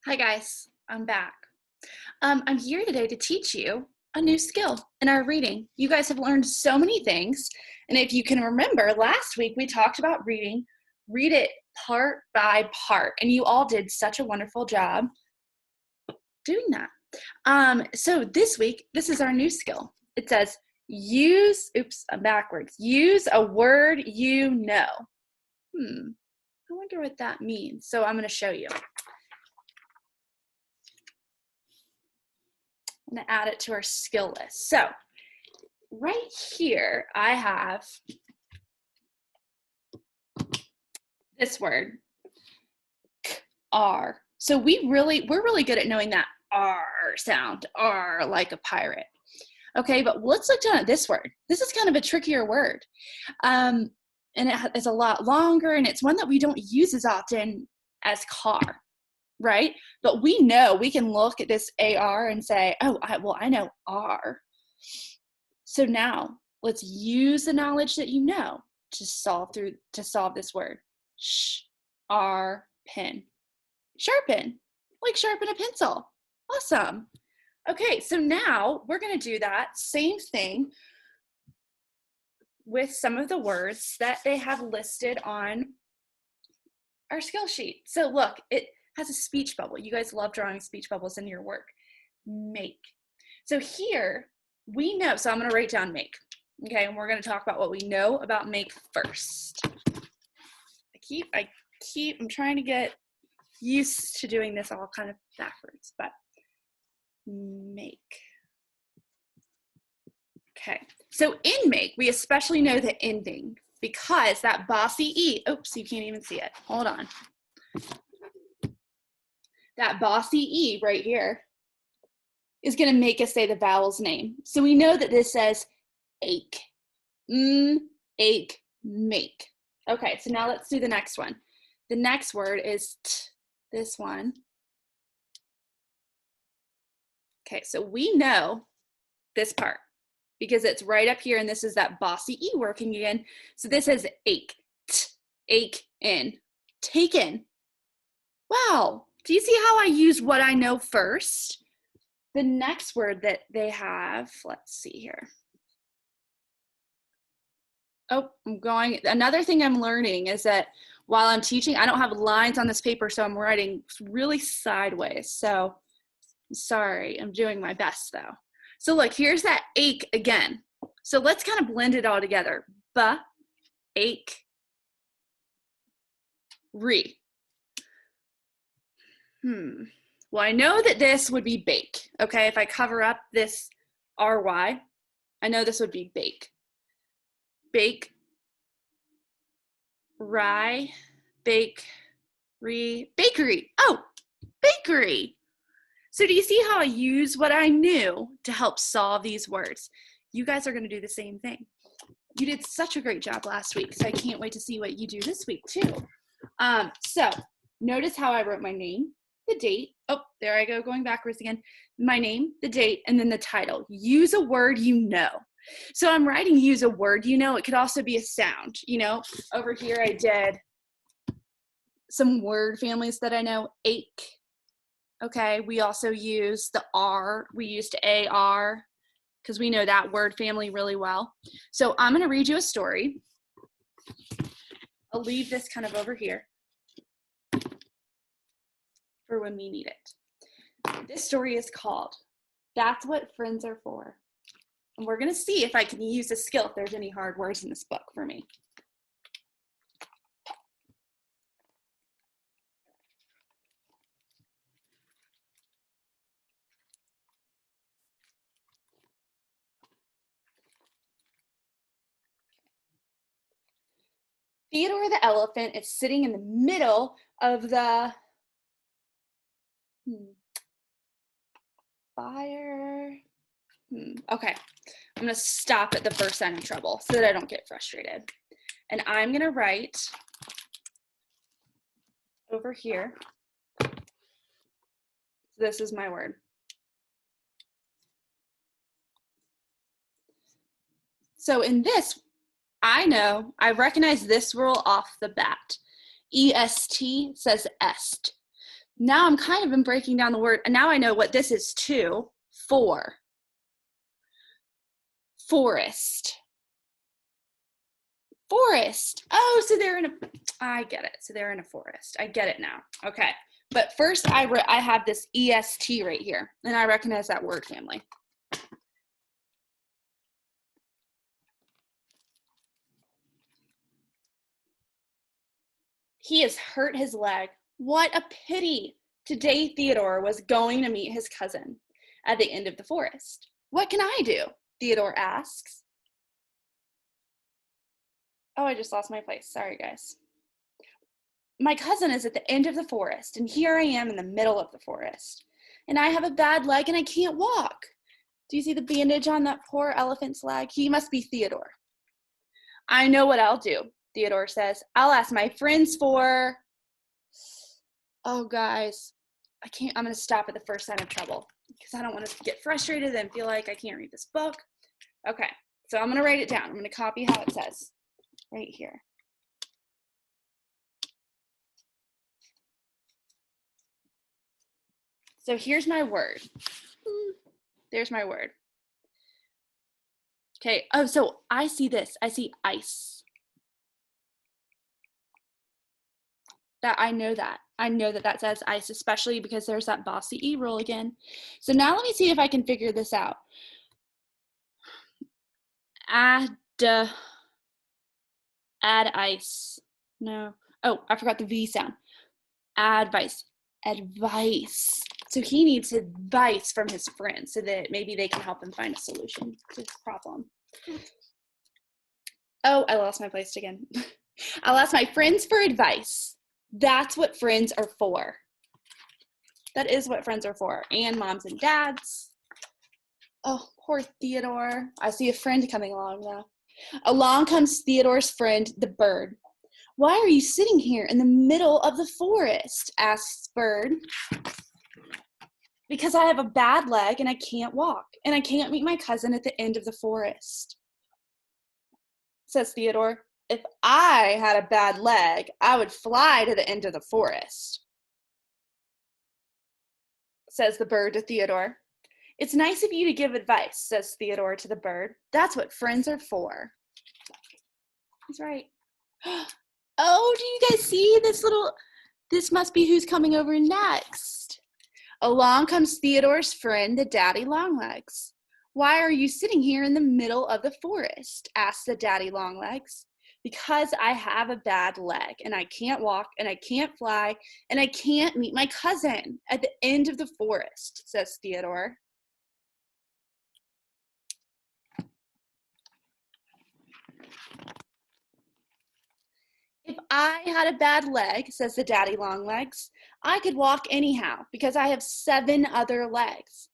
Hi guys, I'm back. I'm here today to teach you a new skill in our reading. You guys have learned so many things, and if you can remember, last week we talked about reading. Read it part by part, and you all did such a wonderful job doing that. So this week, this is our new skill. It says I'm backwards. Use a word you know. I wonder what that means. So I'm going to show you. I'm going to add it to our skill list. So right here, I have this word, R. So we're really good at knowing that R sound, R like a pirate. Okay, but let's look down at this word. This is kind of a trickier word. And it's a lot longer, and it's one that we don't use as often as car, right? But we know, we can look at this AR and say, oh, I know R. So now let's use the knowledge that you know to solve this word. Sharpen. Sharpen, like sharpen a pencil. Awesome. Okay, so now we're going to do that same thing with some of the words that they have listed on our skill sheet. So look, it has a speech bubble. You guys love drawing speech bubbles in your work. Make. So here we know, so I'm going to write down make. Okay, and we're going to talk about what we know about make first. I'm trying to get used to doing this all kind of backwards, but make. Okay, so in make, we especially know the ending because that bossy E, oops, you can't even see it. Hold on. That bossy E right here is going to make us say the vowel's name. So we know that this says ache. Ache, make. Okay, so now let's do the next one. The next word is this one. Okay, so we know this part because it's right up here, and this is that bossy E working again. So this is ache, ache in, taken. Wow, do you see how I use what I know first? The next word that they have, let's see here. Oh, another thing I'm learning is that while I'm teaching, I don't have lines on this paper, so I'm writing really sideways. So sorry, I'm doing my best though. So look, here's that ache again. So let's kind of blend it all together. Ache, re. Well, I know that this would be bake. Okay, if I cover up this RY, I know this would be bake. Bake, rye, bake, bakery. Oh, bakery. So do you see how I use what I knew to help solve these words? You guys are going to do the same thing. You did such a great job last week, so I can't wait to see what you do this week too. So notice how I wrote my name, the date. Oh, there I go, going backwards again. My name, the date, and then the title. Use a word you know. So I'm writing use a word you know. It could also be a sound. You know, over here I did some word families that I know. Ache. Okay, we also use the R. We used AR because we know that word family really well. So I'm going to read you a story. I'll leave this kind of over here for when we need it. This story is called That's What Friends Are For. And we're going to see if I can use this skill if there's any hard words in this book for me. Theodore the elephant is sitting in the middle of the fire. Okay, I'm going to stop at the first sign of trouble so that I don't get frustrated. And I'm going to write over here. This is my word. So in this, I recognize this rule off the bat. EST says est. Now I'm kind of been breaking down the word, and now I know what this is too. For. Forest. Forest. Oh, so they're in a, I get it. So they're in a forest. I get it now. Okay. But first I have this EST right here, and I recognize that word family. He has hurt his leg. What a pity. Today Theodore was going to meet his cousin at the end of the forest. What can I do? Theodore asks. Oh, I just lost my place. Sorry, guys. My cousin is at the end of the forest, and here I am in the middle of the forest. And I have a bad leg and I can't walk. Do you see the bandage on that poor elephant's leg? He must be Theodore. I know what I'll do, Theodore says. I'll ask my friends for... Oh, guys, I'm going to stop at the first sign of trouble because I don't want to get frustrated and feel like I can't read this book. Okay, so I'm going to write it down. I'm going to copy how it says right here. So here's my word. There's my word. Okay, oh, so I see this. I see ice. I know that. I know that says ice, especially because there's that bossy E roll again. So now let me see if I can figure this out. Add ice. No. Oh, I forgot the V sound. Advice. Advice. So he needs advice from his friends so that maybe they can help him find a solution to his problem. Oh, I lost my place again. I'll ask my friends for advice. That's what friends are for. That is what friends are for. And moms and dads. Oh, poor Theodore. I see a friend coming along now. Along comes Theodore's friend, the bird. Why are you sitting here in the middle of the forest? Asks Bird. Because I have a bad leg and I can't walk, and I can't meet my cousin at the end of the forest. Says Theodore. If I had a bad leg, I would fly to the end of the forest. Says the bird to Theodore. It's nice of you to give advice, says Theodore to the bird. That's what friends are for. He's right. Oh, do you guys see this must be who's coming over next. Along comes Theodore's friend, the daddy longlegs. Why are you sitting here in the middle of the forest? Asks the daddy longlegs. Because I have a bad leg and I can't walk and I can't fly and I can't meet my cousin at the end of the forest, says Theodore. If I had a bad leg, says the daddy longlegs, I could walk anyhow because I have 7 other legs.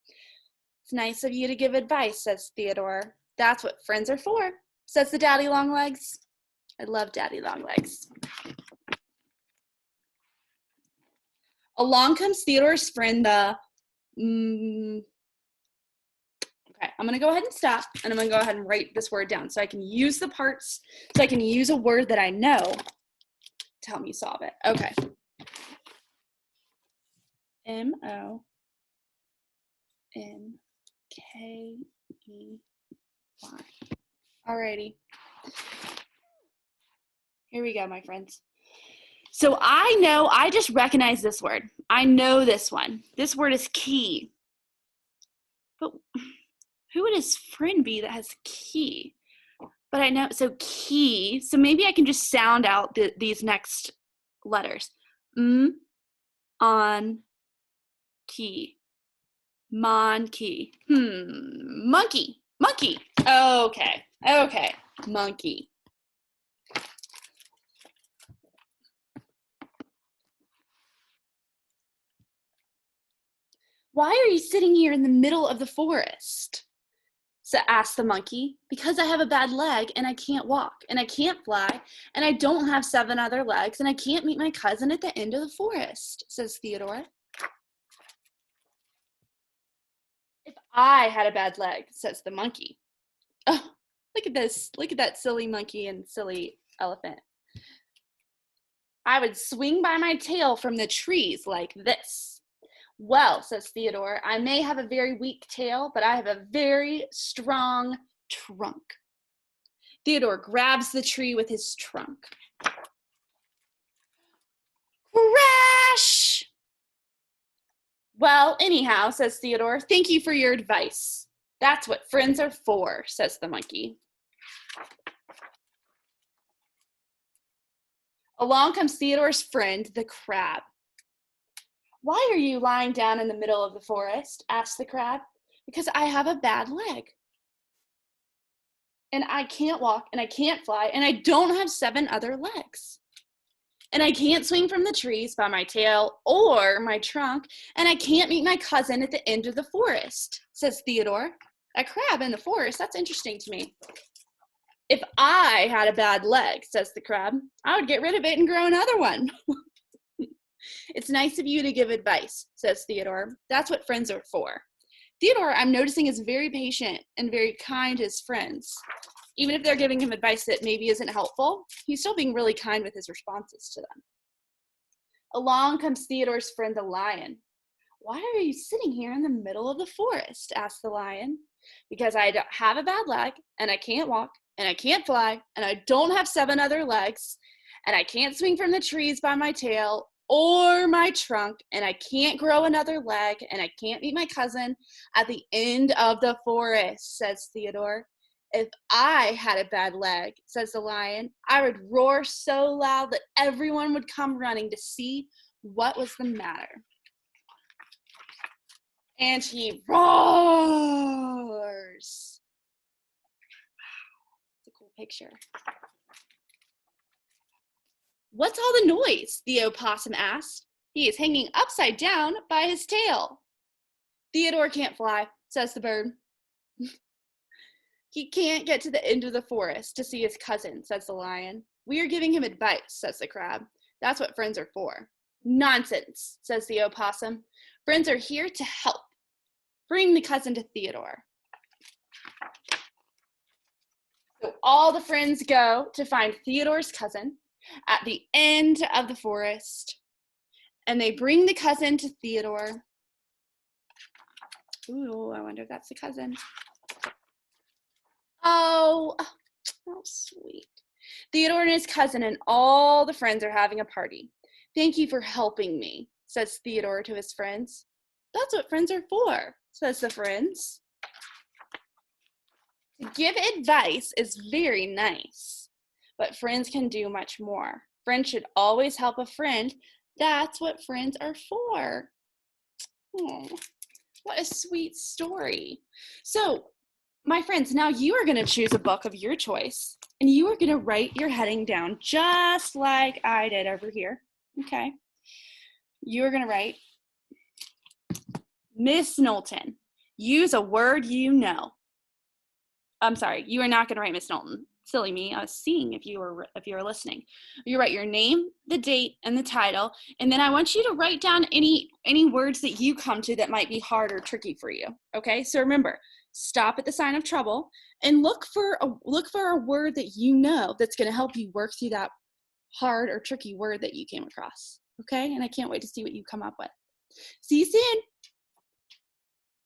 It's nice of you to give advice, says Theodore. That's what friends are for, says the daddy longlegs. I love daddy longlegs. Along comes Theodore's friend, the... Okay, I'm going to go ahead and stop, and I'm going to go ahead and write this word down so I can use the parts, so I can use a word that I know to help me solve it. Okay. M-O-N-K-E-Y. Alrighty. Here we go, my friends. So I just recognize this word. I know this one. This word is key. But who would his friend be that has key? But I know, so key. So maybe I can just sound out these next letters. On, key. Mon, key. Monkey. Monkey. Okay. Monkey. Why are you sitting here in the middle of the forest? Asked the monkey. Because I have a bad leg and I can't walk and I can't fly and I don't have 7 other legs and I can't meet my cousin at the end of the forest, says Theodore. If I had a bad leg, says the monkey. Oh, look at this. Look at that silly monkey and silly elephant. I would swing by my tail from the trees like this. Well, says Theodore, I may have a very weak tail, but I have a very strong trunk. Theodore grabs the tree with his trunk. Crash! Well, anyhow, says Theodore, thank you for your advice. That's what friends are for, says the monkey. Along comes Theodore's friend, the crab. Why are you lying down in the middle of the forest? Asked the crab. Because I have a bad leg. And I can't walk, and I can't fly, and I don't have 7 other legs. And I can't swing from the trees by my tail or my trunk, and I can't meet my cousin at the end of the forest, says Theodore. A crab in the forest, that's interesting to me. If I had a bad leg, says the crab, I would get rid of it and grow another one. It's nice of you to give advice, says Theodore. That's what friends are for. Theodore, I'm noticing, is very patient and very kind to his friends. Even if they're giving him advice that maybe isn't helpful, he's still being really kind with his responses to them. Along comes Theodore's friend, the lion. Why are you sitting here in the middle of the forest? Asked the lion. Because I have a bad leg, and I can't walk, and I can't fly, and I don't have 7 other legs, and I can't swing from the trees by my tail or my trunk, and I can't grow another leg, and I can't meet my cousin at the end of the forest, says Theodore. If I had a bad leg, says the lion, I would roar so loud that everyone would come running to see what was the matter. And he roars. Wow, it's a cool picture. What's all the noise? The opossum asked. He is hanging upside down by his tail. Theodore can't fly, says the bird. He can't get to the end of the forest to see his cousin, says the lion. We are giving him advice, says the crab. That's what friends are for. Nonsense, says the opossum. Friends are here to help. Bring the cousin to Theodore. So all the friends go to find Theodore's cousin at the end of the forest, and they bring the cousin to Theodore. Ooh, I wonder if that's the cousin. Oh, how sweet. Theodore and his cousin and all the friends are having a party. Thank you for helping me, says Theodore to his friends. That's what friends are for, says the friends. To give advice is very nice, but friends can do much more. Friends should always help a friend. That's what friends are for. Oh, what a sweet story. So, my friends, now you are going to choose a book of your choice, and you are going to write your heading down just like I did over here. Okay. You are going to write, Miss Knowlton, use a word you know. I'm sorry, you are not going to write Miss Knowlton. Silly me, I was seeing if you were listening. You write your name, the date, and the title, and then I want you to write down any words that you come to that might be hard or tricky for you. Okay, so remember, stop at the sign of trouble and look for a word that you know that's going to help you work through that hard or tricky word that you came across. Okay, and I can't wait to see what you come up with. See you soon.